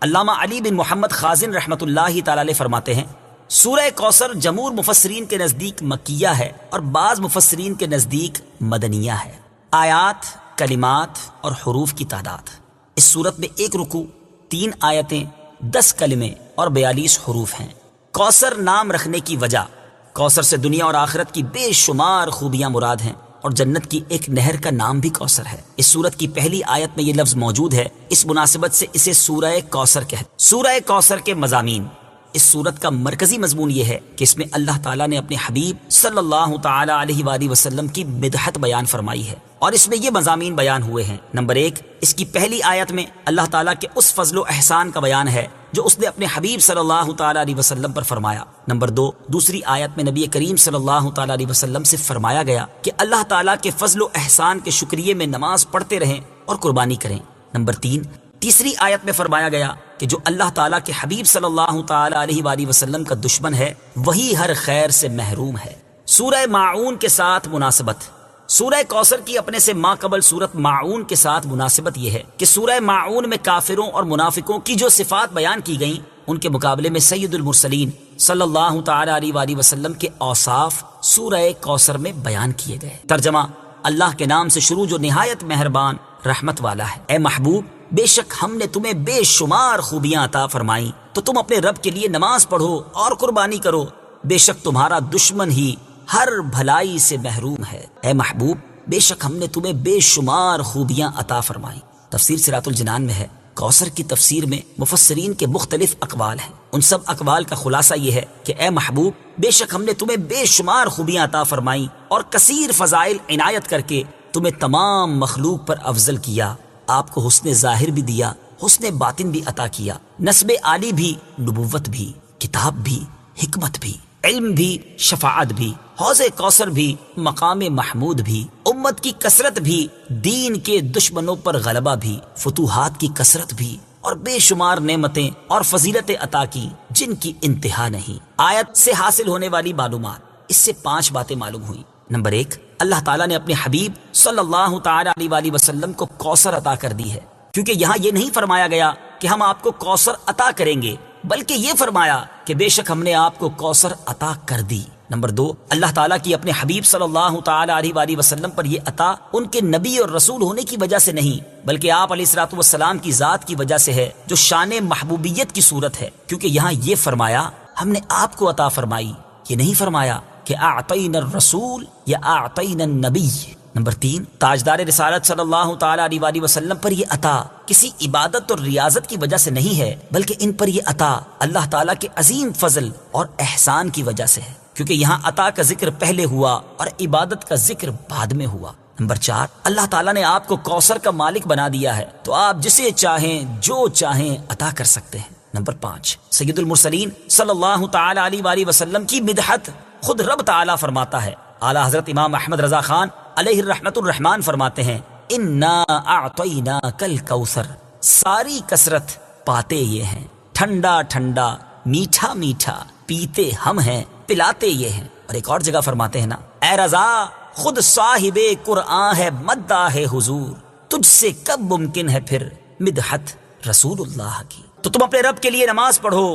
علامہ علی بن محمد خازن رحمۃ اللہ تعالی علیہ فرماتے ہیں سورہ کوثر جمہور مفسرین کے نزدیک مکیہ ہے اور بعض مفسرین کے نزدیک مدنیہ ہے۔ آیات، کلمات اور حروف کی تعداد: اس صورت میں 1 رکوع، 3 آیتیں، 10 کلمے اور 42 حروف ہیں۔ کوثر نام رکھنے کی وجہ: کوثر سے دنیا اور آخرت کی بے شمار خوبیاں مراد ہیں اور جنت کی ایک نہر کا نام بھی کوثر ہے۔ اس سورت کی پہلی آیت میں یہ لفظ موجود ہے، اس مناسبت سے اسے سورہ کوثر کہتے ہیں۔ سورہ کوثر کے مضامین: اس سورت کا مرکزی مضمون یہ ہے کہ اس میں اللہ تعالیٰ نے اپنے حبیب صلی اللہ تعالی علیہ وآلہ وسلم کی مدحت بیان فرمائی ہے، اور اس میں یہ مضامین بیان ہوئے ہیں۔ نمبر 1، اس کی پہلی آیت میں اللہ تعالیٰ کے اس فضل و احسان کا بیان ہے جو اس نے اپنے حبیب صلی اللہ تعالی علیہ وسلم پر فرمایا۔ نمبر 2، دوسری آیت میں نبی کریم صلی اللہ تعالی علیہ وسلم سے فرمایا گیا کہ اللہ تعالیٰ کے فضل و احسان کے شکریے میں نماز پڑھتے رہیں اور قربانی کریں۔ نمبر 3، تیسری آیت میں فرمایا گیا کہ جو اللہ تعالیٰ کے حبیب صلی اللہ تعالی علیہ وآلہ وسلم کا دشمن ہے وہی ہر خیر سے محروم ہے۔ سورہ ماعون کے ساتھ مناسبت: سورہ کوثر کی اپنے سے ماقبل سورت ماعون کے ساتھ مناسبت یہ ہے کہ سورہ ماعون میں کافروں اور منافقوں کی جو صفات بیان کی گئیں ان کے مقابلے میں سید المرسلین صلی اللہ تعالی علیہ وآلہ وسلم کے اوصاف سورہ کوثر میں بیان کیے گئے۔ ترجمہ: اللہ کے نام سے شروع جو نہایت مہربان رحمت والا ہے۔ اے محبوب، بے شک ہم نے تمہیں بے شمار خوبیاں عطا فرمائیں تو تم اپنے رب کے لیے نماز پڑھو اور قربانی کرو، بے شک تمہارا دشمن ہی ہر بھلائی سے محروم ہے۔ اے محبوب، بے شک ہم نے تمہیں بے شمار خوبیاں عطا فرمائیں۔ تفسیر صراط الجنان میں ہے۔ کوثر کی تفسیر میں مفسرین کے مختلف اقوال ہیں، ان سب اقوال کا خلاصہ یہ ہے کہ اے محبوب، بے شک ہم نے تمہیں بے شمار خوبیاں عطا فرمائیں اور کثیر فضائل عنایت کر کے تمہیں تمام مخلوق پر افضل کیا، آپ کو حسن ظاہر بھی دیا، حسن باطن بھی عطا کیا، نسب عالی بھی، نبوت بھی، کتاب بھی، حکمت بھی، علم بھی، شفاعت بھی، حوض کوثر بھی، مقام محمود بھی، امت کی کثرت بھی، دین کے دشمنوں پر غلبہ بھی، فتوحات کی کثرت بھی، اور بے شمار نعمتیں اور فضیلتیں عطا کی جن کی انتہا نہیں۔ آیت سے حاصل ہونے والی معلومات: اس سے 5 باتیں معلوم ہوئیں۔ نمبر 1، اللہ تعالیٰ نے اپنے حبیب صلی اللہ تعالی علیہ وآلہ وسلم کو کوثر عطا کر دی ہے، کیونکہ یہاں یہ نہیں فرمایا گیا کہ ہم آپ کو کوثر عطا کریں گے، بلکہ یہ فرمایا کہ بے شک ہم نے آپ کو کوثر عطا کر دی۔ نمبر 2، اللہ تعالیٰ کی اپنے حبیب صلی اللہ تعالی علیہ وآلہ وسلم پر یہ عطا ان کے نبی اور رسول ہونے کی وجہ سے نہیں، بلکہ آپ علیہ الصلوۃ والسلام کی ذات کی وجہ سے ہے، جو شان محبوبیت کی صورت ہے، کیونکہ یہاں یہ فرمایا ہم نے آپ کو عطا فرمائی، یہ نہیں فرمایا کہ اعطینا الرسول یا اعطینا النبی۔ نمبر 3، تاجدار رسالت صلی اللہ تعالی علیہ وآلہ وسلم پر یہ عطا کسی عبادت اور ریاضت کی وجہ سے نہیں ہے، بلکہ ان پر یہ عطا اللہ تعالیٰ کے عظیم فضل اور احسان کی وجہ سے ہے، کیونکہ یہاں عطا کا ذکر پہلے ہوا اور عبادت کا ذکر بعد میں ہوا۔ نمبر 4، اللہ تعالیٰ نے آپ کو کوثر کا مالک بنا دیا ہے تو آپ جسے چاہیں جو چاہیں عطا کر سکتے ہیں۔ نمبر 5، سید المرسلین صلی اللہ تعالی علیہ وآلہ وسلم کی مدحت خود رب تعالیٰ فرماتا ہے۔ اعلیٰ حضرت امام احمد رضا خان علیہ الرحمت الرحمان فرماتے ہیں انا اعطیناک الکوثر، ساری کثرت پاتے یہ ہیں، ٹھنڈا ٹھنڈا، میٹھا میٹھا، پیتے ہم ہیں، پلاتے یہ ہیں۔ اور ایک اور جگہ فرماتے ہیں نا، اے رضا خود صاحب قرآن ہے مداح حضور، تجھ سے کب ممکن ہے پھر مدحت رسول اللہ کی۔ تو تم اپنے رب کے لیے نماز پڑھو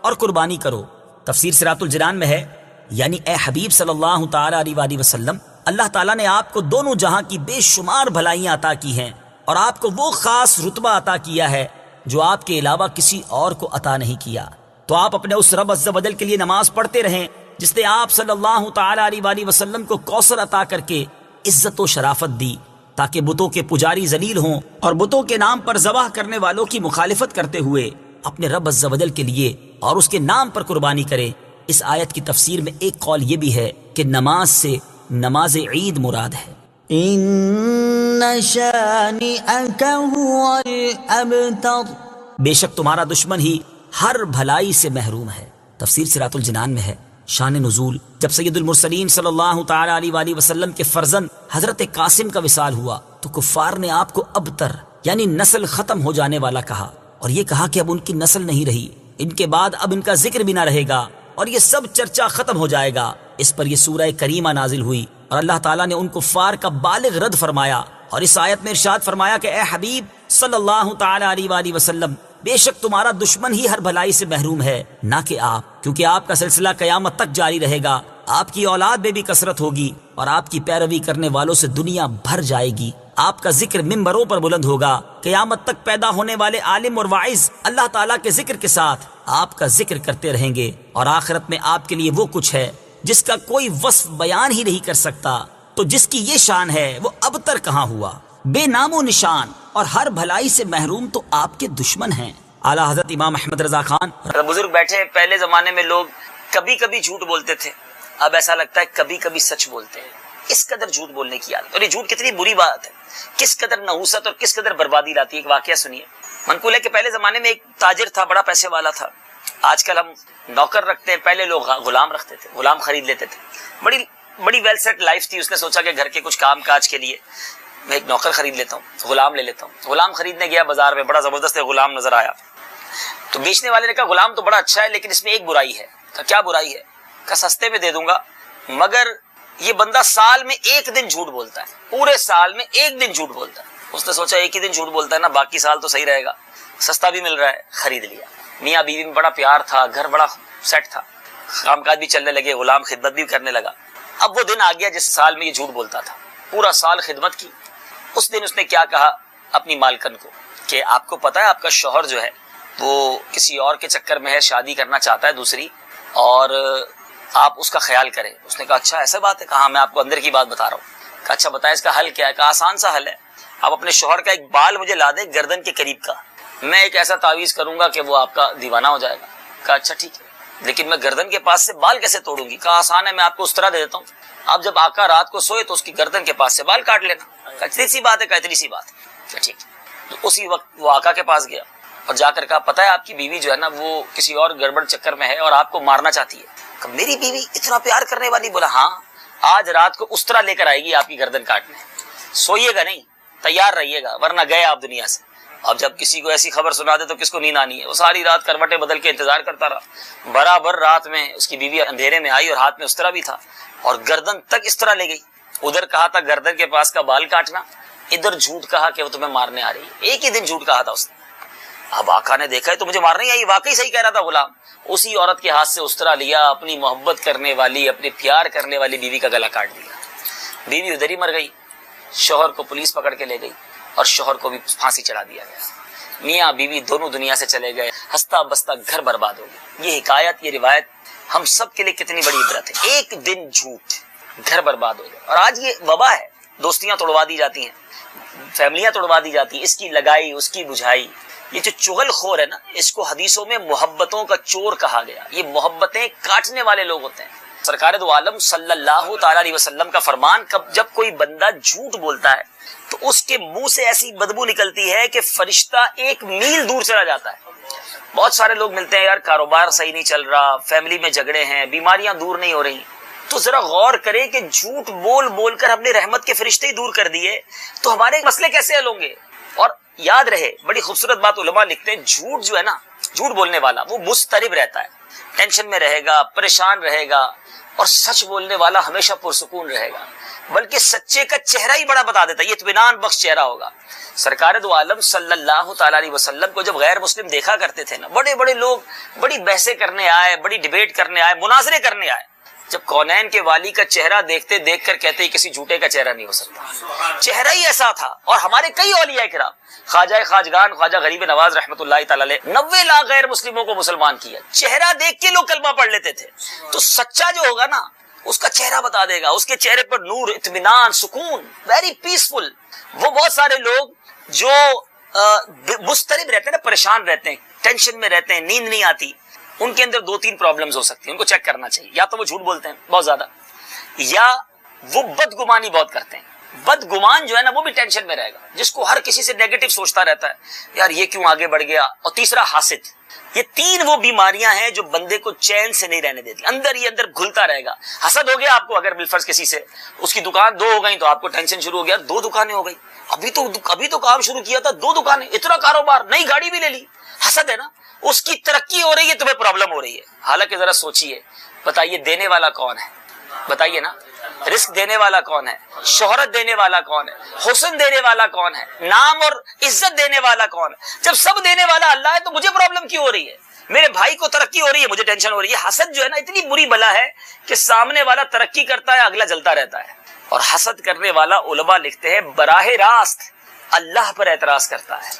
اور قربانی کرو۔ تفسیر صراط الجنان میں ہے، یعنی اے حبیب صلی اللہ تعالی علیہ وآلہ وسلم، اللہ تعالیٰ نے آپ کو دونوں جہاں کی بے شمار بھلائیاں عطا کی ہیں اور آپ کو وہ خاص رتبہ عطا کیا ہے جو آپ کے علاوہ کسی اور کو عطا نہیں کیا۔ تو آپ اپنے اس رب عز و جل کے لیے نماز پڑھتے رہیں جس نے آپ صلی اللہ تعالی علیہ وآلہ وسلم کو کوثر عطا کر کے عزت و شرافت دی، تاکہ بتوں کے پجاری ذلیل ہوں اور بتوں کے نام پر ذبح کرنے والوں کی مخالفت کرتے ہوئے اپنے رب عز و جل کے لیے اور اس کے نام پر قربانی کرے۔ اس آیت کی تفسیر میں ایک قول یہ بھی ہے کہ نماز سے نماز عید مراد ہے۔ ان شانئک هو الابتر، بے شک تمہارا دشمن ہی ہر بھلائی سے محروم ہے۔ تفسیر صراط الجنان میں ہے۔ شان نزول: جب سید المرسلین صلی اللہ تعالی علیہ وآلہ وسلم کے فرزند حضرت قاسم کا وصال ہوا تو کفار نے آپ کو ابتر یعنی نسل ختم ہو جانے والا کہا، اور یہ کہا کہ اب ان کی نسل نہیں رہی، ان کے بعد اب ان کا ذکر بھی نہ رہے گا اور یہ سب چرچا ختم ہو جائے گا۔ اس پر یہ سورہ کریمہ نازل ہوئی اور اللہ تعالیٰ نے ان کفار کا بالغ رد فرمایا، اور اس آیت میں ارشاد فرمایا کہ اے حبیب صلی اللہ تعالی علیہ وآلہ وسلم، بے شک تمہارا دشمن ہی ہر بھلائی سے محروم ہے نہ کہ آپ، کیونکہ آپ کا سلسلہ قیامت تک جاری رہے گا، آپ کی اولاد میں بھی کثرت ہوگی اور آپ کی پیروی کرنے والوں سے دنیا بھر جائے گی، آپ کا ذکر ممبروں پر بلند ہوگا، قیامت تک پیدا ہونے والے عالم اور واعظ اللہ تعالیٰ کے ذکر کے ساتھ آپ کا ذکر کرتے رہیں گے، اور آخرت میں آپ کے لیے وہ کچھ ہے جس کا کوئی وصف بیان ہی نہیں کر سکتا، تو جس کی یہ شان ہے وہ اب تک کہاں ہوا، بے نام و نشان اور ہر بھلائی سے محروم تو آپ کے دشمن ہیں۔ اعلیٰ حضرت امام احمد رضا خان بزرگ بیٹھے، پہلے زمانے میں لوگ کبھی کبھی جھوٹ بولتے تھے، اب ایسا لگتا ہے کبھی کبھی سچ بولتے ہیں۔ اس قدر جھوٹ بولنے کی عادت، اور یہ جھوٹ کتنی بری بات ہے، کس قدر نحوست اور کس قدر بربادی لاتی ہے۔ ایک واقعہ سنیے۔ منقول ہے کہ پہلے زمانے میں ایک تاجر تھا، بڑا پیسے والا تھا۔ آج کل ہم نوکر رکھتے ہیں، پہلے لوگ غلام رکھتے تھے، غلام خرید لیتے تھے۔ بڑی ویل سیٹ لائف تھی۔ اس نے سوچا کہ گھر کے کچھ کام کاج کے لیے میں ایک نوکر خرید لیتا ہوں، غلام لے لیتا ہوں۔ غلام خریدنے گیا بازار میں، بڑا زبردست غلام نظر آیا، تو بیچنے والے نے کہا غلام تو بڑا اچھا ہے لیکن اس میں ایک برائی ہے۔ کہا کیا برائی ہے؟ کہا سستے میں دے دوں گا مگر یہ بندہ سال میں ایک دن جھوٹ بولتا ہے، پورے سال میں ایک دن جھوٹ بولتا ہے۔ اس نے سوچا ایک ہی دن جھوٹ بولتا ہے نا، باقی سال تو صحیح رہے گا، سستا بھی مل رہا ہے، خرید لیا۔ میاں بیوی میں بڑا پیار تھا، گھر بڑا سیٹ تھا، کام کاج بھی چلنے لگے، غلام خدمت بھی کرنے لگا۔ اب وہ دن آ گیا جس سال میں یہ جھوٹ بولتا تھا، پورا سال خدمت کی۔ اس دن اس نے کیا کہا اپنی مالکن کو کہ آپ کو پتا ہے آپ کا شوہر جو ہے وہ کسی اور کے چکر میں ہے، شادی کرنا چاہتا ہے دوسری، اور آپ اس کا خیال کریں۔ اس نے کہا اچھا ایسا بات ہے؟ کہا میں آپ کو اندر کی بات بتا رہا ہوں۔ کہا اچھا بتائیں اس کا حل کیا ہے؟ کہا آسان سا حل ہے، آپ اپنے شوہر کا ایک بال مجھے لا دیں گردن کے قریب کا، میں ایک ایسا تعویذ کروں گا کہ وہ آپ کا دیوانہ ہو جائے گا۔ کہا اچھا ٹھیک ہے، لیکن میں گردن کے پاس سے بال کیسے توڑوں گی؟ کہا آسان ہے، میں آپ کو اس طرح دے دیتا ہوں، آپ جب آقا رات کو سوئے تو اس کی گردن کے پاس سے بال کاٹ لینا۔ کہا اتنی سی بات ہے؟ کہا اتنی سی بات ہے۔ کہا ٹھیک ہے۔ تو اسی وقت وہ آقا کے پاس گیا اور جا کر کہا پتا ہے آپ کی بیوی جو ہے نا وہ کسی اور گڑبڑ چکر میں ہے اور آپ کو مارنا چاہتی ہے۔ کہ میری بیوی اتنا پیار کرنے والی؟ بولا ہاں، آج رات کو اس طرح لے کر آئے گی آپ کی گردن کاٹنے، سوئیے گا نہیں، تیار رہیے گا ورنہ گئے آپ دنیا سے۔ اب جب کسی کو ایسی خبر سنا دے تو کس کو نیند آنی ہے؟ وہ ساری رات کروٹیں بدل کے انتظار کرتا رہا۔ برابر رات میں اس کی بیوی اندھیرے میں آئی اور ہاتھ میں اس طرح بھی تھا اور گردن تک اس طرح لے گئی۔ ادھر کہا تھا گردن کے پاس کا بال کاٹنا، ادھر جھوٹ کہا کہ وہ تمہیں مارنے آ رہی ہے۔ ایک ہی دن جھوٹ کہا تھا اس نے۔ اب آقا نے دیکھا ہے تو مجھے مارنے آئی، واقعی صحیح کہہ رہا تھا غلام۔ اسی عورت کے ہاتھ سے اس طرح لیا، اپنی محبت کرنے والی، اپنے پیار کرنے والی بیوی کا گلا کاٹ دیا۔ بیوی ادھر ہی مر گئی، شوہر کو پولیس پکڑ کے لے گئی اور شوہر کو بھی پھانسی چڑھا دیا گیا۔ میاں بیوی دونوں دنیا سے چلے گئے، ہنستا بستا گھر برباد ہو گیا۔ یہ حکایت، یہ روایت ہم سب کے لیے کتنی بڑی عبرت ہے۔ ایک دن جھوٹ، گھر برباد ہو گیا۔ اور آج یہ وبا ہے، دوستیاں توڑوا دی جاتی ہیں، فیملیاں توڑوا دی جاتی ہیں، اس کی لگائی اس کی بجھائی۔ یہ جو چغل خور ہے نا، اس کو حدیثوں میں محبتوں کا چور کہا گیا۔ یہ محبتیں کاٹنے والے لوگ ہوتے ہیں۔ سرکار دو عالم صلی اللہ تعالی علیہ وسلم کا فرمان، جب کوئی بندہ جھوٹ بولتا ہے تو اس کے منہ سے ایسی بدبو نکلتی ہے کہ فرشتہ ایک میل دور چلا جاتا ہے۔ بہت سارے لوگ ملتے ہیں، یار کاروبار صحیح نہیں چل رہا، فیملی میں جھگڑے ہیں، بیماریاں دور نہیں ہو رہی، تو ذرا غور کریں کہ جھوٹ بول بول کر ہم نے رحمت کے فرشتے ہی دور کر دیے تو ہمارے مسئلے کیسے حل ہوں گے؟ اور یاد رہے، بڑی خوبصورت بات علماء لکھتے ہیں، جھوٹ جو ہے نا، جھوٹ بولنے والا وہ مضطرب رہتا ہے، ٹینشن میں رہے گا، پریشان رہے گا، اور سچ بولنے والا ہمیشہ پرسکون رہے گا، بلکہ سچے کا چہرہ ہی بڑا بتا دیتا ہے، یہ اطمینان بخش چہرہ ہوگا۔ سرکار دو عالم صلی اللہ تعالی علیہ وسلم کو جب غیر مسلم دیکھا کرتے تھے نا، بڑے بڑے لوگ بڑی بحثیں کرنے آئے، بڑی ڈیبیٹ کرنے آئے، مناظرے کرنے آئے، جب کونین کے والی کا چہرہ دیکھتے دیکھ کر کہتے کسی جھوٹے کا چہرہ نہیں ہو سکتا، چہرہ ہی ایسا تھا۔ اور ہمارے کئی اولیاء کرام، خواجہ خواجگان خواجہ غریب نواز رحمۃ اللہ تعالی علیہ 90 لاکھ غیر مسلموں کو مسلمان کیا، چہرہ دیکھ کے لوگ کلمہ پڑھ لیتے تھے۔ تو سچا جو ہوگا نا، اس کا چہرہ بتا دے گا، اس کے چہرے پر نور، اطمینان، سکون، ویری پیسفل۔ وہ بہت سارے لوگ جو مضطرب رہتے ہیں نا، پریشان رہتے ہیں، ٹینشن میں رہتے ہیں، نیند نہیں آتی، ان کے اندر 2-3 پرابلمز ہو سکتی ہیں، ان کو چیک کرنا چاہیے۔ یا تو وہ جھوٹ بولتے ہیں بہت زیادہ، یا وہ بدگمانی بہت کرتے ہیں۔ بدگمان جو ہے نا وہ بھی ٹینشن میں رہے گا، جس کو ہر کسی سے نیگیٹو سوچتا رہتا ہے، یار یہ کیوں آگے بڑھ گیا۔ اور تیسرا حاسد۔ یہ 3 وہ بیماریاں ہیں جو بندے کو چین سے نہیں رہنے دیتی، اندر ہی اندر گھلتا رہے گا۔ حسد ہو گیا آپ کو، اگر بالفرض کسی سے اس کی دکان 2 ہو گئی تو آپ کو ٹینشن شروع ہو گیا، 2 دکانیں ہو گئی، ابھی تو کام شروع کیا تھا، 2 دکانیں، اتنا کاروبار، نئی گاڑی بھی لے لی۔ حسد ہے نا، اس کی ترقی ہو رہی ہے، تمہیں پرابلم ہو رہی ہے۔ حالانکہ ذرا سوچئے، بتائیے دینے والا کون ہے؟ بتائیے نا، رزق دینے والا کون ہے؟ شہرت دینے والا کون ہے؟ حسن دینے والا کون ہے؟ نام اور عزت دینے والا کون ہے؟ جب سب دینے والا اللہ ہے تو مجھے پرابلم کیوں ہو رہی ہے؟ میرے بھائی کو ترقی ہو رہی ہے، مجھے ٹینشن ہو رہی ہے۔ حسد جو ہے نا اتنی بری بلا ہے کہ سامنے والا ترقی کرتا ہے، اگلا جلتا رہتا ہے۔ اور حسد کرنے والا علماء لکھتے ہیں براہ راست اللہ پر اعتراض کرتا ہے،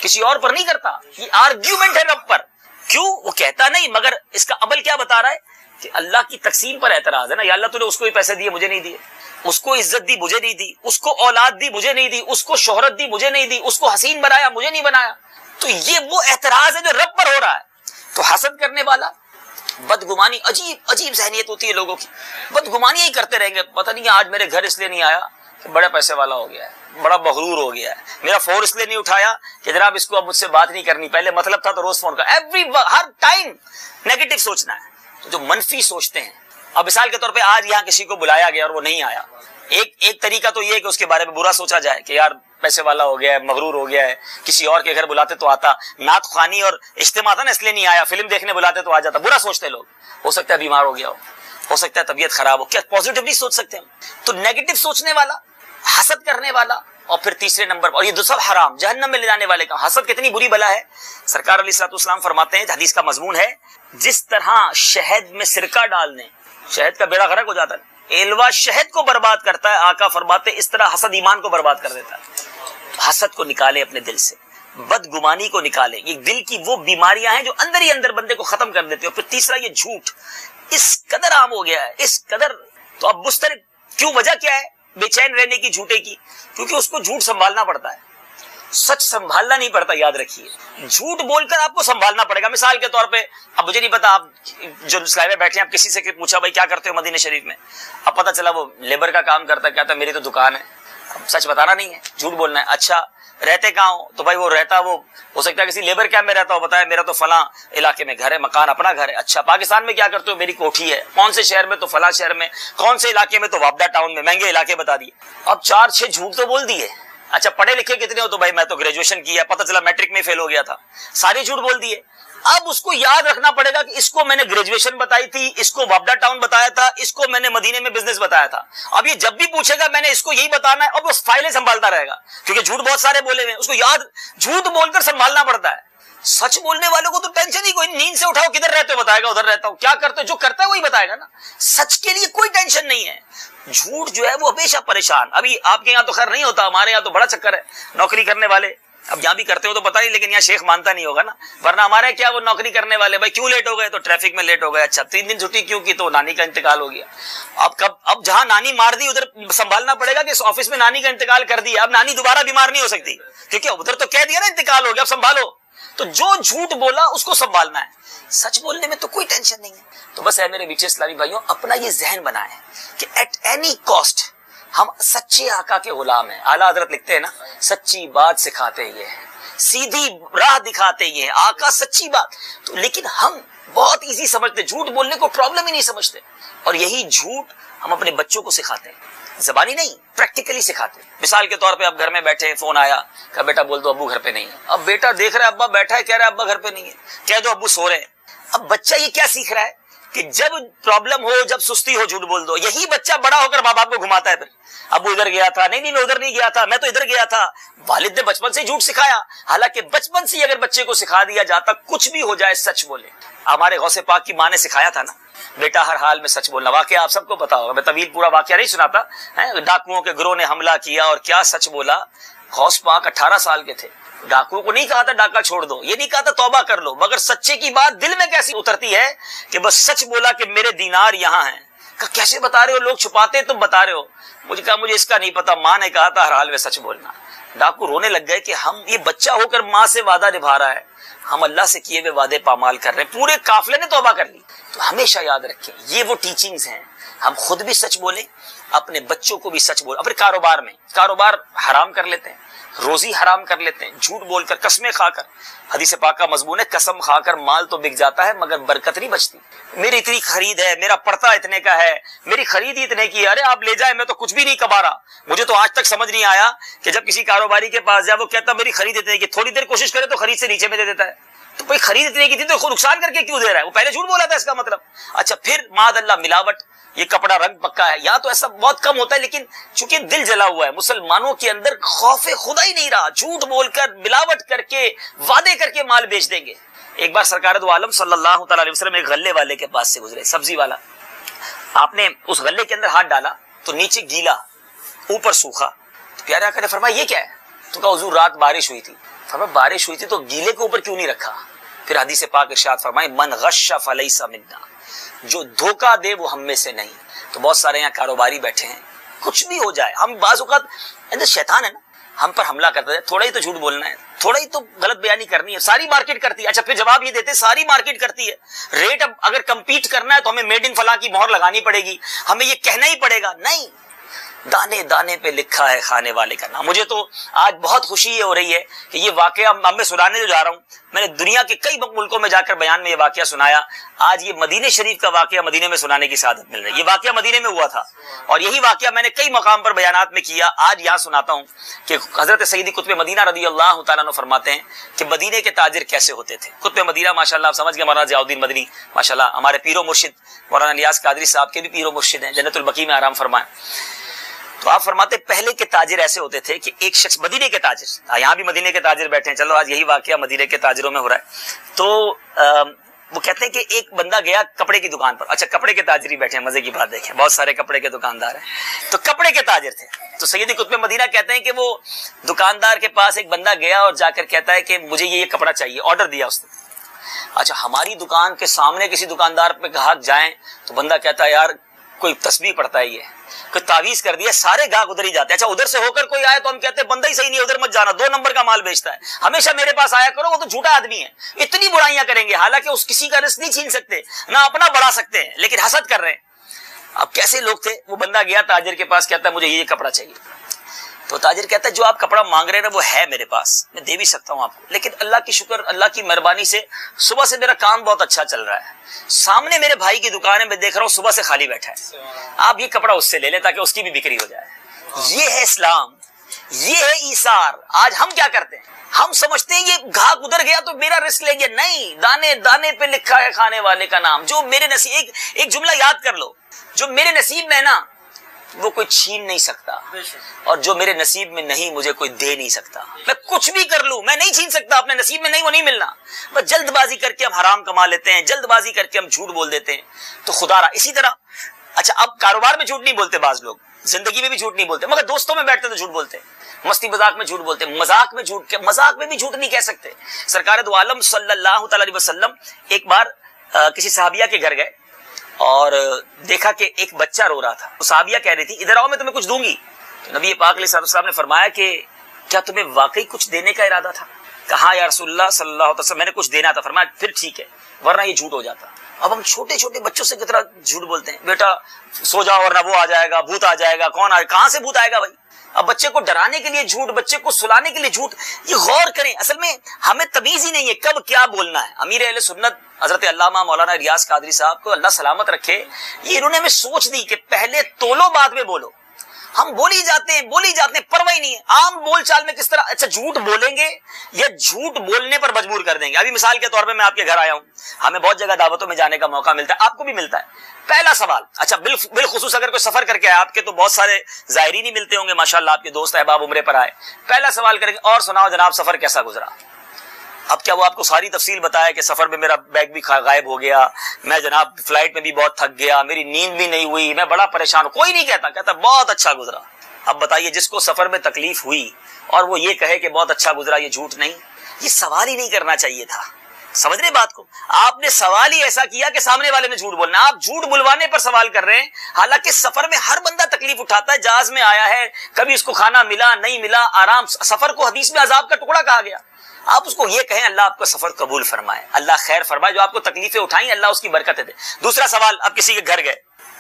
کسی اور پر نہیں کرتا۔ یہ آرگیومنٹ ہے رب پر۔ کیوں؟ وہ کہتا نہیں، مگر اس کا عمل کیا بتا رہا ہے کہ اللہ کی تقسیم پر اعتراض ہے نا۔ یا اللہ تو نے اس کو بھی پیسے دیے، مجھے نہیں دیے، اس کو عزت دی، مجھے نہیں دی، اس کو اولاد دی، مجھے نہیں دی، اس کو شہرت دی، مجھے نہیں دی، اس کو حسین بنایا، مجھے نہیں بنایا۔ تو یہ وہ اعتراض ہے جو رب پر ہو رہا ہے۔ تو حسد کرنے والا بدگمانی، عجیب ذہنیت ہوتی ہے لوگوں کی، بدگمانی ہی کرتے رہیں گے۔ پتہ نہیں آج میرے گھر اس لیے نہیں آیا کہ بڑا پیسے والا ہو گیا ہے، بڑا مغرور ہو گیا ہے، میرا فون اس لیے نہیں اٹھایا کہ جناب اس کو اب مجھ سے بات نہیں کرنی، پہلے مطلب تھا تو روز فون کر۔ ہر ٹائم نیگیٹو سوچنا ہے۔ تو جو منفی سوچتے ہیں، اب مثال کے طور پہ آج یہاں کسی کو بلایا گیا اور وہ نہیں آیا، ایک طریقہ تو یہ ہے کہ اس کے بارے میں برا سوچا جائے کہ یار پیسے والا ہو گیا ہے، مغرور ہو گیا ہے، کسی اور کے گھر بلاتے تو آتا، نعت خوانی اور اجتماع تھا نا اس لیے نہیں آیا، فلم دیکھنے بلاتے تو آ جاتا۔ برا سوچتے لوگ، ہو سکتا ہے بیمار ہو گیا ہو سکتا ہے طبیعت خراب ہو، کیا پازیٹیو نہیں سوچ سکتے ہم؟ تو نیگیٹو سوچنے والا، حسد کرنے والا، اور پھر تیسرے نمبر پر، اور یہ دو سب حرام، جہنم میں لے جانے والے کا۔ حسد کتنی بری بلا ہے، سرکار علیہ الصلوۃ والسلام فرماتے ہیں، حدیث کا مضمون ہے، جس طرح شہد میں سرکہ ڈال دیں شہد کا بیڑا غرق ہو جاتا ہے، ایلوا شہد کو برباد کرتا ہے، آقا فرماتے اس طرح حسد ایمان کو برباد کر دیتا ہے۔ حسد کو نکالے اپنے دل سے، بدگمانی کو نکالے، یہ دل کی وہ بیماریاں ہیں جو اندر ہی اندر بندے کو ختم کر دیتے ہیں۔ اور پھر تیسرا یہ جھوٹ اس قدر عام ہو گیا ہے، اس قدر، تو اب مسترد کیوں، وجہ کیا ہے بے چین رہنے کی جھوٹے کی؟ کیونکہ اس کو جھوٹ سنبھالنا پڑتا ہے، سچ سنبھالنا نہیں پڑتا۔ یاد رکھیے، جھوٹ بول کر آپ کو سنبھالنا پڑے گا۔ مثال کے طور پہ، اب مجھے نہیں پتا آپ جو سلائے میں بیٹھے ہیں، آپ کسی سے پوچھا بھائی کیا کرتے ہو مدینہ شریف میں، اب پتا چلا وہ لیبر کا کام کرتا ہے، کہتا ہے میری تو دکان ہے۔ اب سچ بتانا نہیں ہے، جھوٹ بولنا ہے۔ اچھا رہتے کہاں ہو؟ تو بھائی وہ رہتا، وہ ہو سکتا ہے کسی لیبر کیمپ میں رہتا ہو، بتایا میرا تو فلاں علاقے میں گھر ہے، مکان اپنا گھر ہے۔ اچھا پاکستان میں کیا کرتے ہو؟ میری کوٹھی ہے۔ کون سے شہر میں؟ تو فلاں شہر میں۔ کون سے علاقے میں؟ تو وابدہ ٹاؤن میں، مہنگے علاقے بتا دیے۔ اب 4-6 جھوٹ تو بول دیے۔ اچھا پڑھے لکھے کتنے ہو؟ تو بھائی میں تو گریجویشن کیا، پتہ چلا میٹرک میں فیل ہو گیا تھا، سارے جھوٹ بول دیے۔ اب اس کو یاد رکھنا پڑے گا کہ اس کو میں نے گریجویشن بتائی تھی، اس کو وابدہ ٹاؤن بتایا تھا، اس کو میں نے مدینے میں بزنس بتایا تھا۔ اب یہ جب بھی پوچھے گا میں نے اس کو یہی بتانا ہے، اب وہ فائلیں سنبھالتا رہے گا، کیونکہ جھوٹ بہت سارے بولے ہوئے ہیں، اس کو یاد، جھوٹ بول کر سنبھالنا پڑتا ہے۔ سچ بولنے والوں کو تو ٹینشن ہی کوئی، نیند سے اٹھاؤ کدھر رہتے ہو بتائے گا، ادھر رہتا ہوں، کیا کرتے ہو، جو کرتا ہے وہی بتائے گا نا۔ سچ کے لیے کوئی ٹینشن نہیں ہے۔ جھوٹ جو ہے وہ ہمیشہ پریشان۔ ابھی آپ کے یہاں تو خیر نہیں ہوتا، ہمارے یہاں تو بڑا چکر ہے، نوکری کرنے والے، اب یہاں بھی کرتے ہو تو پتہ نہیں، لیکن یہاں شیخ مانتا نہیں ہوگا نا، ورنہ ہمارے کیا وہ نوکری کرنے والے، بھائی کیوں لیٹ ہو گئے؟ تو ٹریفک میں لیٹ ہو گئے۔ اچھا 3 دن چھٹی کیوں کی؟ تو نانی کا انتقال ہو گیا۔ اب جہاں نانی مار دی ادھر سنبھالنا پڑے گا کہ اس آفس میں نانی کا انتقال کر دیا، اب نانی دوبارہ بیمار نہیں ہو سکتی، کیونکہ ادھر تو کہہ دیا نا انتقال ہو گیا، اب سنبھالو۔ تو جو جھوٹ بولا اس کو سنبھالنا ہے، سچ بولنے میں تو کوئی ٹینشن نہیں ہے۔ تو بس ہے میرے میٹھے اسلامی بھائیوں، اپنا یہ ذہن بنائیں کہ ایٹ اینی کاسٹ ہم سچے آقا کے غلام ہیں۔ اعلیٰ حضرت لکھتے ہیں نا، سچی بات سکھاتے یہ ہیں، سیدھی راہ دکھاتے یہ ہیں، آقا سچی بات۔ تو لیکن ہم بہت ایزی سمجھتے، جھوٹ بولنے کو پرابلم ہی نہیں سمجھتے، اور یہی جھوٹ ہم اپنے بچوں کو سکھاتے ہیں، زبانی نہیں، پریکٹیکلی سکھاتے ہیں۔ مثال کے طور پہ آپ گھر میں بیٹھے، فون آیا، کہا بیٹا بول دو ابو گھر پہ نہیں ہے۔ اب بیٹا دیکھ رہا ہے ابا بیٹھا ہے، کہہ رہا ہے ابا گھر پہ نہیں ہے، کہہ دو ابو سو رہے ہیں۔ اب بچہ یہ کیا سیکھ رہا ہے کہ جب پرابلم ہو، جب سستی ہو، جھوٹ بول دو۔ یہی بچہ بڑا ہو کر ماں باپ کو گھماتا ہے، پھر ابو ادھر گیا تھا، نہیں میں ادھر نہیں گیا تھا، میں تو ادھر گیا تھا۔ والد نے بچپن سے جھوٹ سکھایا، حالانکہ بچپن سے اگر بچے کو سکھا دیا جاتا کچھ بھی ہو جائے سچ بولے۔ ہمارے غوث پاک کی ماں نے سکھایا تھا نا، بیٹا ہر حال میں سچ بولنا۔ واقعہ آپ سب کو پتا ہوگا، میں طویل پورا واقعہ نہیں سناتا، ڈاکوؤں کے گروہ نے حملہ کیا اور کیا سچ بولا۔ غوث پاک 18 سال کے تھے، ڈاکوؤں کو نہیں کہا تھا ڈاکہ چھوڑ دو، یہ نہیں کہا تھا توبہ کر لو، مگر سچے کی بات دل میں کیسی اترتی ہے کہ بس سچ بولا کہ میرے دینار یہاں ہیں۔ کہا کیسے بتا رہے ہو، لوگ چھپاتے ہیں تم بتا رہے ہو۔ مجھے کہا مجھے اس کا نہیں پتا، ماں نے کہا تھا ہر حال میں سچ بولنا۔ ڈاکو رونے لگ گئے کہ ہم یہ بچہ ہو کر ماں سے وعدہ نبھا رہا ہے، ہم اللہ سے کیے ہوئے وعدے پامال کر رہے ہیں، پورے قافلے نے توبہ کر لی۔ تو ہمیشہ یاد رکھیں یہ وہ ٹیچنگز ہیں، ہم خود بھی سچ بولیں، اپنے بچوں کو بھی سچ بولیں۔ اپنے کاروبار میں، کاروبار حرام کر لیتے ہیں، روزی حرام کر لیتے ہیں، جھوٹ بول کر، قسمیں کھا کر۔ حدیث پاک کا مضمون ہے قسم کھا کر مال تو بک جاتا ہے مگر برکت نہیں بچتی۔ میری اتنی خرید ہے، میرا پڑتا اتنے کا ہے، میری خرید ہی اتنے کی ہے، ارے آپ لے جائیں میں تو کچھ بھی نہیں کما رہا۔ مجھے تو آج تک سمجھ نہیں آیا کہ جب کسی کاروباری کے پاس جائے وہ کہتا میری خرید اتنے کی، تھوڑی دیر کوشش کرے تو خرید سے نیچے میں دے دیتا ہے۔ تو کوئی خرید اتنے کی تھی تو خود نقصان کر کے کیوں دے رہا ہے؟ وہ پہلے جھوٹ بولا تھا اس کا مطلب. اچھا پھر معاذ اللہ ملاوٹ، یہ کپڑا رنگ پکا ہے، یا تو ایسا بہت کم ہوتا ہے، لیکن چونکہ دل جلا ہوا ہے، مسلمانوں کے اندر خوف خدا ہی نہیں رہا، جھوٹ بول کر ملاوٹ کر کے وعدے کر کے مال بیچ دیں گے. ایک بار سرکار دو عالم صلی اللہ تعالی علیہ وسلم ایک غلے والے کے پاس سے گزرے، سبزی والا. آپ نے اس غلے کے اندر ہاتھ ڈالا تو نیچے گیلا اوپر سوکھا. تو پیارے آقا نے فرمایا یہ کیا ہے؟ تو کہا حضور رات بارش ہوئی تھی. فرمایا بارش ہوئی تھی تو گیلے کے اوپر کیوں نہیں رکھا؟ پھر حدیث پاک ارشاد فرمائے من غش فلیس منا، جو دھوکہ دے وہ ہم میں سے نہیں. تو بہت سارے یہاں کاروباری بیٹھے ہیں، کچھ بھی ہو جائے، ہم بعض اوقات اندر شیطان ہے نا، ہم پر حملہ کرتا ہے، تھوڑا ہی تو جھوٹ بولنا ہے، تھوڑا ہی تو غلط بیانی کرنی ہے، ساری مارکیٹ کرتی ہے. اچھا پھر جواب یہ دیتے ساری مارکیٹ کرتی ہے، ریٹ اب اگر کمپیٹ کرنا ہے تو ہمیں میڈ ان فلاں کی مہر لگانی پڑے گی، ہمیں یہ کہنا ہی پڑے گا. نہیں، دانے دانے پہ لکھا ہے کھانے والے کا نام. مجھے تو آج بہت خوشی یہ ہو رہی ہے کہ یہ واقعہ اب میں سنانے جو جا رہا ہوں، میں نے دنیا کے کئی ملکوں میں جا کر بیان میں یہ واقعہ سنایا. آج یہ مدینے شریف کا واقعہ مدینے میں سنانے کی سعادت مل رہی ہے. یہ واقعہ مدینے میں ہوا تھا اور یہی واقعہ میں نے کئی مقام پر بیانات میں کیا. آج یہاں سناتا ہوں کہ حضرت سیدی قطب مدینہ رضی اللہ تعالیٰ عنہ فرماتے ہیں کہ مدینے کے تاجر کیسے ہوتے تھے. قطب مدینہ ماشاءاللہ آپ سمجھ گئے، مولانا ضیاء الدین مدنی ماشاءاللہ ہمارے پیر و مرشد مولانا نیاز قادری صاحب کے بھی پیر و مرشد ہیں، جنت البقیع میں آرام فرمائیں. تو آپ فرماتے پہلے کے تاجر ایسے ہوتے تھے کہ ایک شخص، مدینے کے تاجر، یہاں بھی مدینے کے تاجر بیٹھے ہیں، چلو آج یہی واقعہ مدینے کے تاجروں میں ہو رہا ہے. تو وہ کہتے ہیں کہ ایک بندہ گیا کپڑے کی دکان پر. اچھا کپڑے کے تاجر ہی بیٹھے ہیں، مزے کی بات دیکھیں، بہت سارے کپڑے کے دکاندار ہیں. تو کپڑے کے تاجر تھے. تو سیدی قطب مدینہ کہتے ہیں کہ وہ دکاندار کے پاس ایک بندہ گیا اور جا کر کہتا ہے کہ مجھے یہ کپڑا چاہیے، آرڈر دیا اس نے. اچھا ہماری دکان کے سامنے کسی دکاندار پہ گاہک جائیں تو بندہ کہتا ہے یار کوئی تسبیح پڑھتا ہے، یہ کوئی تعویذ کر دیا، سارے گاہک ادھر ہی جاتے ہیں. اچھا ادھر سے ہو کر کوئی آئے تو ہم کہتے ہیں بندہ ہی صحیح نہیں ہے، ادھر مت جانا، 2 نمبر کا مال بیچتا ہے، ہمیشہ میرے پاس آیا کرو، وہ تو جھوٹا آدمی ہے. اتنی برائیاں کریں گے، حالانکہ اس کسی کا رزق نہیں چھین سکتے، نہ اپنا بڑھا سکتے ہیں، لیکن حسد کر رہے ہیں. اب کیسے لوگ تھے؟ وہ بندہ گیا تاجر کے پاس، کہتا ہے مجھے یہ کپڑا چاہیے. تو تاجر کہتا ہے جو آپ کپڑا مانگ رہے ہیں نا وہ ہے میرے پاس، میں دے بھی سکتا ہوں آپ کو، لیکن اللہ کی شکر، اللہ کی مہربانی سے صبح سے میرا کام بہت اچھا چل رہا ہے، سامنے میرے بھائی کی دکان ہے، میں دیکھ رہا ہوں صبح سے خالی بیٹھا ہے، آپ یہ کپڑا اس سے لے لیں تاکہ اس کی بھی بکری ہو جائے. یہ ہے اسلام، یہ ہے ایثار. آج ہم کیا کرتے ہیں؟ ہم سمجھتے ہیں یہ گاہک ادھر گیا تو میرا رزق لے گیا. نہیں، دانے دانے پہ لکھا ہے کھانے والے کا نام. جو میرے نصیب، ایک جملہ یاد کر لو، جو میرے نصیب میں ہے نا وہ کوئی چھین نہیں سکتا، اور جو میرے نصیب میں نہیں مجھے کوئی دے نہیں سکتا. میں کچھ بھی کر لوں میں نہیں چھین سکتا، اپنے نصیب میں نہیں وہ نہیں ملنا. بس جلد بازی کر کے ہم حرام کما لیتے ہیں، جلد بازی کر کے ہم جھوٹ بول دیتے ہیں. تو خدا رہا اسی طرح. اچھا اب کاروبار میں جھوٹ نہیں بولتے بعض لوگ، زندگی میں بھی جھوٹ نہیں بولتے، مگر دوستوں میں بیٹھتے تو جھوٹ بولتے ہیں، مستی مذاق میں جھوٹ بولتے ہیں. مذاق میں جھوٹ، مذاق میں بھی جھوٹ نہیں کہہ سکتے. سرکار دو عالم صلی اللہ تعالی علیہ وسلم ایک بار کسی صحابیہ کے گھر گئے اور دیکھا کہ ایک بچہ رو رہا تھا. صحابیہ کہہ رہی تھی ادھر آؤ میں تمہیں کچھ دوں گی. تو نبی پاک علیہ السلام نے فرمایا کہ کیا تمہیں واقعی کچھ دینے کا ارادہ تھا؟ کہا یا رسول اللہ صلی اللہ علیہ وسلم میں نے کچھ دینا تھا. فرمایا پھر ٹھیک ہے، ورنہ یہ جھوٹ ہو جاتا. اب ہم چھوٹے چھوٹے بچوں سے کتنا جھوٹ بولتے ہیں، بیٹا سو جاؤ ورنہ وہ آ جائے گا، بھوت آ جائے گا. کون آئے؟ کہاں سے بھوت آئے گا بھائی؟ اب بچے کو ڈرانے کے لیے جھوٹ، بچے کو سلانے کے لیے جھوٹ. یہ غور کریں، اصل میں ہمیں تمیز ہی نہیں ہے کب کیا بولنا ہے. امیر اہل سنت حضرت علامہ مولانا ریاض قادری صاحب کو اللہ سلامت رکھے، یہ انہوں نے ہمیں سوچ دی کہ پہلے تولو بعد میں بولو. ہم بولی جاتے ہیں پرواہ نہیں ہے. عام بول چال میں کس طرح اچھا جھوٹ بولیں گے یا جھوٹ بولنے پر مجبور کر دیں گے. ابھی مثال کے طور پہ میں آپ کے گھر آیا ہوں، ہمیں بہت جگہ دعوتوں میں جانے کا موقع ملتا ہے، آپ کو بھی ملتا ہے. پہلا سوال، اچھا بالخصوص اگر کوئی سفر کر کے آئے، آپ کے تو بہت سارے زائرین ہی ملتے ہوں گے ماشاءاللہ، آپ کے دوست احباب عمرے پر آئے، پہلا سوال کریں گے اور سناؤ جناب سفر کیسا گزرا. اب کیا وہ آپ کو ساری تفصیل بتایا کہ سفر میں میرا بیگ بھی غائب ہو گیا، میں جناب فلائٹ میں بھی بہت تھک گیا، میری نیند بھی نہیں ہوئی، میں بڑا پریشان ہوں؟ کوئی نہیں کہتا بہت اچھا گزرا. اب بتائیے جس کو سفر میں تکلیف ہوئی اور وہ یہ کہے کہ بہت اچھا گزرا، یہ جھوٹ نہیں؟ یہ سوال ہی نہیں کرنا چاہیے تھا. سمجھ رہے بات کو؟ آپ نے سوال ہی ایسا کیا کہ سامنے والے نے جھوٹ بولنا. آپ جھوٹ بلوانے پر سوال کر رہے ہیں، حالانکہ سفر میں ہر بندہ تکلیف اٹھاتا ہے. جہاز میں آیا ہے، کبھی اس کو کھانا ملا نہیں ملا، آرام. سفر کو حدیث میں عذاب کا ٹکڑا کہا گیا. آپ اس کو یہ کہیں اللہ آپ کا سفر قبول فرمائے، اللہ خیر فرمائے، جو آپ کو تکلیفیں اٹھائیں اللہ اس کی برکتیں دے. دوسرا سوال، اب کسی کے گھر گئے،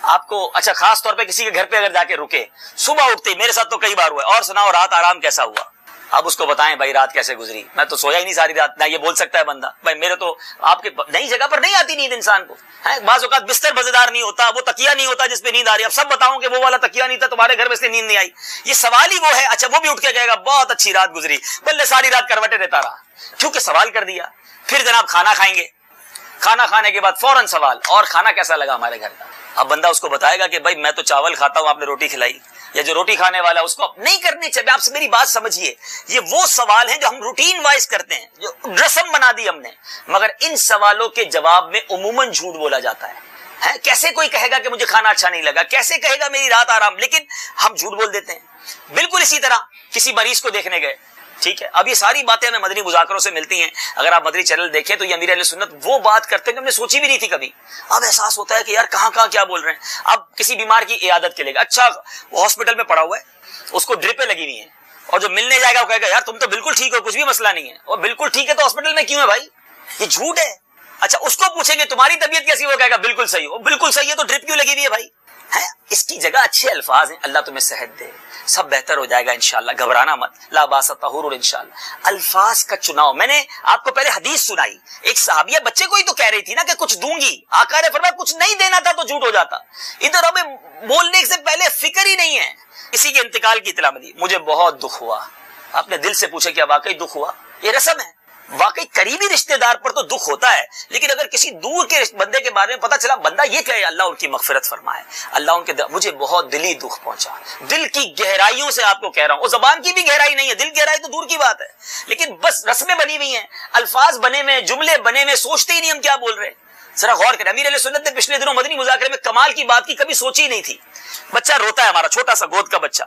آپ کو اچھا خاص طور پہ کسی کے گھر پہ اگر جا کے رکے، صبح اٹھتے، میرے ساتھ تو کئی بار ہوا ہے، اور سناؤ رات آرام کیسا ہوا؟ اب اس کو بتائیں بھائی رات کیسے گزری، میں تو سویا ہی نہیں ساری رات، نہ یہ بول سکتا ہے بندہ بھائی میرے تو آپ کے نئی جگہ پر نہیں آتی نیند انسان کو، بعض اوقات بستر مزیدار نہیں ہوتا، وہ تکیہ نہیں ہوتا جس پہ نیند آ رہی ہے، اب سب بتاؤں کہ وہ والا تکیہ نہیں تھا تمہارے گھر میں سے نیند نہیں آئی، یہ سوال ہی وہ ہے۔ اچھا وہ بھی اٹھ کے کہے گا بہت اچھی رات گزری، بلے ساری رات کروٹیں دیتا رہا، کیونکہ سوال کر دیا۔ پھر جناب کھانا کھائیں گے، کھانا کھانے کے بعد فوراً سوال، اور کھانا کیسا لگا ہمارے گھر کا؟ اب بندہ اس کو بتائے گا کہ بھائی میں تو چاول کھاتا ہوں، آپ نے روٹی کھلائی، یا جو روٹی کھانے والا ہے اس کو نہیں کرنی چاہیے۔ آپ سے میری بات سمجھیے، یہ وہ سوال ہیں جو ہم روٹین وائز کرتے ہیں، جو رسم بنا دی ہم نے، مگر ان سوالوں کے جواب میں عموماً جھوٹ بولا جاتا ہے۔ کیسے کوئی کہے گا کہ مجھے کھانا اچھا نہیں لگا، کیسے کہے گا میری رات آرام، لیکن ہم جھوٹ بول دیتے ہیں۔ بالکل اسی طرح کسی مریض کو دیکھنے گئے، ٹھیک ہے، اب یہ ساری باتیں ہمیں مدنی مذاکروں سے ملتی ہیں، اگر آپ مدنی چینل دیکھیں تو یہ امیر اہل سنت وہ بات کرتے ہیں جو ہم نے سوچی بھی نہیں تھی کبھی، اب احساس ہوتا ہے کہ یار کہاں کہاں کیا بول رہے ہیں۔ اب کسی بیمار کی عیادت کے لیے اچھا وہ ہاسپٹل میں پڑا ہوا ہے، اس کو ڈرپیں لگی ہوئی ہیں، اور جو ملنے جائے گا وہ کہے گا یار تم تو بالکل ٹھیک ہو، کچھ بھی مسئلہ نہیں ہے، اور بالکل ٹھیک ہے تو ہاسپٹل میں کیوں ہے بھائی؟ یہ جھوٹ ہے۔ اچھا اس کو پوچھیں گے تمہاری طبیعت کیسی، وہ کہے گا بالکل صحیح ہو، بالکل صحیح ہے تو ڈرپ کیوں لگی ہوئی ہے بھائی؟ اس کی جگہ اچھے الفاظ ہیں، اللہ تمہیں صحت دے، سب بہتر ہو جائے گا انشاءاللہ، گھبرانا مت، لا باس طہور انشاءاللہ۔ الفاظ کا چناؤ، میں نے آپ کو پہلے حدیث سنائی، ایک صحابیہ بچے کو ہی تو کہہ رہی تھی نا کہ کچھ دوں گی، آقا نے فرمایا کچھ نہیں دینا تھا تو جھوٹ ہو جاتا، ادھر ہمیں بولنے سے پہلے فکر ہی نہیں ہے۔ کسی کے انتقال کی اطلاع ملی، مجھے بہت دکھ ہوا، آپ نے دل سے پوچھا کیا واقعی دکھ ہوا؟ یہ رسم ہے، واقعی قریبی رشتہ دار پر تو دکھ ہوتا ہے، لیکن اگر کسی دور کے بندے کے بارے میں پتا چلا، بندہ یہ کہے اللہ ان کی مغفرت فرمائے، اللہ ان کے مجھے بہت دلی دکھ پہنچا، دل کی گہرائیوں سے آپ کو کہہ رہا ہوں، اور زبان کی بھی گہرائی نہیں ہے، دل کی گہرائی تو دور کی بات ہے، لیکن بس رسمیں بنی ہوئی ہیں، الفاظ بنے ہوئے، جملے بنے ہوئے، سوچتے ہی نہیں ہم کیا بول رہے ہیں۔ ذرا غور کریں، امیر علیہ سنت نے پچھلے دنوں مدنی مذاکرے میں کمال کی بات کی، کبھی سوچی نہیں تھی۔ بچہ روتا ہے ہمارا چھوٹا سا گود کا بچہ،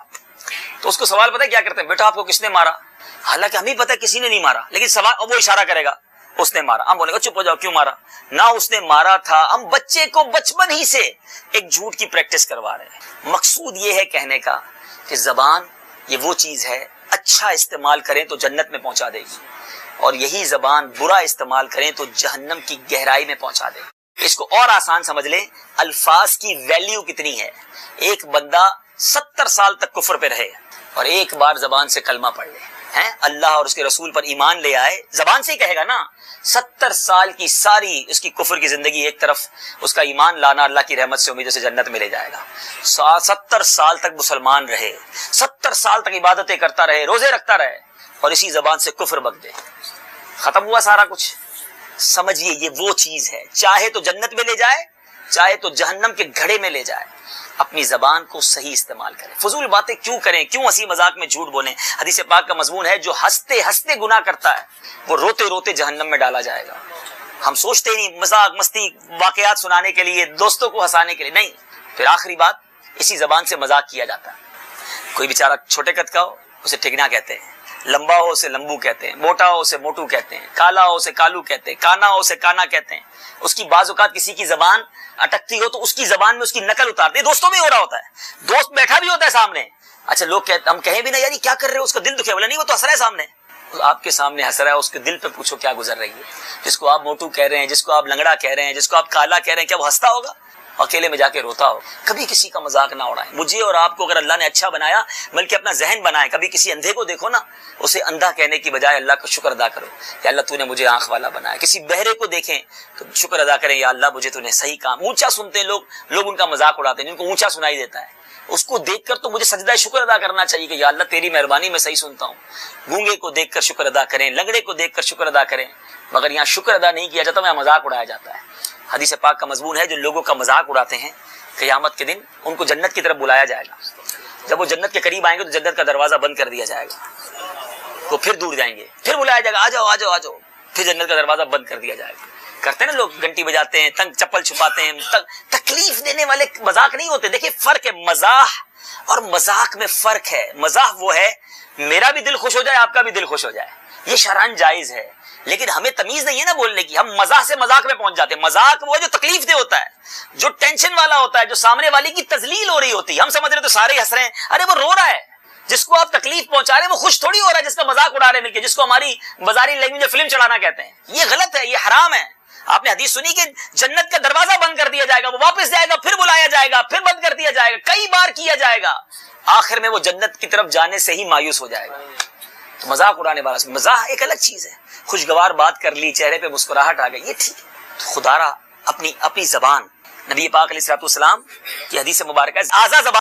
تو اس کو سوال پتہ ہے کیا کرتے ہیں، بیٹا آپ کو کس نے مارا؟ حالانکہ ہمیں پتہ ہے کسی نے نہیں مارا، لیکن سوال وہ اشارہ کرے گا اس نے مارا، ہم بولے گا چپ ہو جاؤ کیوں مارا؟ نہ اس نے مارا تھا، ہم بچے کو بچپن ہی سے ایک جھوٹ کی پریکٹس کروا رہے ہیں۔ مقصود یہ ہے کہنے کا کہ زبان یہ وہ چیز ہے، اچھا استعمال کریں تو جنت میں پہنچا دے گی، اور یہی زبان برا استعمال کریں تو جہنم کی گہرائی میں پہنچا دے گی۔ اس کو اور آسان سمجھ لیں، الفاظ کی ویلیو کتنی ہے۔ ایک بندہ 70 سال تک کفر پہ رہے اور ایک بار زبان سے کلمہ پڑھ لے، اللہ اور اس کے رسول پر ایمان لے آئے، زبان سے ہی کہے گا نا، 70 سال کی ساری اس کی کفر کی زندگی ایک طرف، اس کا ایمان لانا اللہ کی رحمت سے امیدوں سے جنت میں لے جائے گا۔ 70 سال تک مسلمان رہے، 70 سال تک عبادتیں کرتا رہے، روزے رکھتا رہے، اور اسی زبان سے کفر بک دے، ختم ہوا سارا کچھ۔ سمجھیے یہ وہ چیز ہے، چاہے تو جنت میں لے جائے، چاہے تو جہنم کے گھڑے میں لے جائے۔ اپنی زبان کو صحیح استعمال کریں، فضول باتیں کیوں کریں، کیوں ہنسی مذاق میں جھوٹ بولیں۔ حدیث پاک کا مضمون ہے جو ہنستے ہنستے گناہ کرتا ہے وہ روتے روتے جہنم میں ڈالا جائے گا۔ ہم سوچتے ہی نہیں، مذاق مستی واقعات سنانے کے لیے، دوستوں کو ہنسانے کے لیے نہیں، پھر آخری بات اسی زبان سے مذاق کیا جاتا ہے۔ کوئی بیچارہ چھوٹے قد کا ہو اسے ٹھگنا کہتے ہیں، لمبا ہو اسے لمبو کہتے ہیں، موٹا ہو اسے موٹو کہتے ہیں، کالا ہو اسے کالو کہتے ہیں، کانا ہو اسے کانا کہتے ہیں۔ اس کی بعض اوقات کسی کی زبان اٹکتی ہو تو اس کی زبان میں اس کی نقل اتارتے ہیں، دوستوں میں ہو رہا ہوتا ہے، دوست بیٹھا بھی ہوتا ہے سامنے، اچھا لوگ کہتے ہم کہیں بھی نا یار یہ کیا کر رہے ہو، اس کا دل دکھے، بولا نہیں وہ تو ہنس رہا ہے سامنے، آپ کے سامنے ہنس رہا ہے، اس کے دل پہ پوچھو کیا گزر رہی ہے۔ جس کو آپ موٹو کہہ رہے ہیں، جس کو آپ لنگڑا کہہ رہے ہیں، جس کو آپ کالا کہہ رہے ہیں، کیا وہ ہنستا ہوگا؟ اکیلے میں جا کے روتا ہو۔ کبھی کسی کا مذاق نہ اڑائیں۔ مجھے اور آپ کو اگر اللہ نے اچھا بنایا بلکہ اپنا ذہن بنائے، کبھی کسی اندھے کو دیکھو نا، اسے اندھا کہنے کی بجائے اللہ کا شکر ادا کرو کہ اللہ تو نے مجھے آنکھ والا بنایا۔ کسی بہرے کو دیکھیں تو شکر ادا کریں، یا اللہ مجھے تو نے صحیح کام۔ اونچا سنتے ہیں لوگ ان کا مذاق اڑاتے ہیں، جن کو اونچا سنائی دیتا ہے، اس کو دیکھ کر تو مجھے سجدہ شکر ادا کرنا چاہیے کہ یا اللہ تیری مہربانی میں صحیح سنتا ہوں۔ گونگے کو دیکھ کر شکر ادا کریں، لنگڑے کو دیکھ کر شکر ادا کریں، مگر یہاں شکر ادا نہیں کیا جاتا، یہاں مذاق اڑایا جاتا ہے۔ حدیث پاک کا مضمون ہے جو لوگوں کا مذاق اڑاتے ہیں قیامت کے دن ان کو جنت کی طرف بلایا جائے گا۔ جب وہ جنت کے قریب آئیں گے تو جنت کا دروازہ بند کر دیا جائے گا، تو پھر دور جائیں گے، پھر بلایا جائے گا آ جاؤ آ جاؤ آ جاؤ، پھر جنت کا دروازہ بند کر دیا جائے گا۔ کرتے ہیں نا لوگ، گھنٹی بجاتے ہیں، تنگ چپل چھپاتے ہیں، تکلیف دینے والے مذاق نہیں ہوتے۔ دیکھیں فرق ہے، مزاح اور مذاق میں فرق ہے۔ مزاح وہ ہے میرا بھی دل خوش ہو جائے، آپ کا بھی دل خوش ہو جائے، یہ شرعاً جائز ہے، لیکن ہمیں تمیز نہیں ہے نا بولنے کی، ہم مزاح سے مذاق میں پہنچ جاتے ہیں۔ مذاق وہ ہے جو تکلیف دہ ہوتا ہے، جو ٹینشن والا ہوتا ہے، جو سامنے والے کی تذلیل ہو رہی ہوتی ہے، ہم سمجھ رہے تو سارے ہنس رہے ہیں، ارے وہ رو رہا ہے، جس کو آپ تکلیف پہنچا رہے ہیں وہ خوش تھوڑی ہو رہا ہے، جس کا مذاق اڑا رہے ہیں مل کے، جس کو ہماری بازاری لینگویج میں فلم چڑھانا کہتے ہیں۔ یہ غلط ہے، یہ حرام ہے۔ آپ نے حدیث سنی کہ جنت کا دروازہ بند کر دیا جائے گا، وہ واپس جائے گا، پھر بلایا جائے گا، پھر بند کر دیا جائے گا، کئی بار کیا جائے گا، آخر میں وہ جنت کی طرف جانے سے ہی مایوس ہو جائے گا تو مذاق اڑانے والا، مزاح ایک الگ چیز ہے، خوشگوار بات کر لی، چہرے پہ مسکراہٹ آ گئی، یہ ٹھیک ہے. تو خدا را اپنی زبان، نبی پاک علیہ الصلوۃ والسلام کی حدیث مبارکہ ہے آزا زبان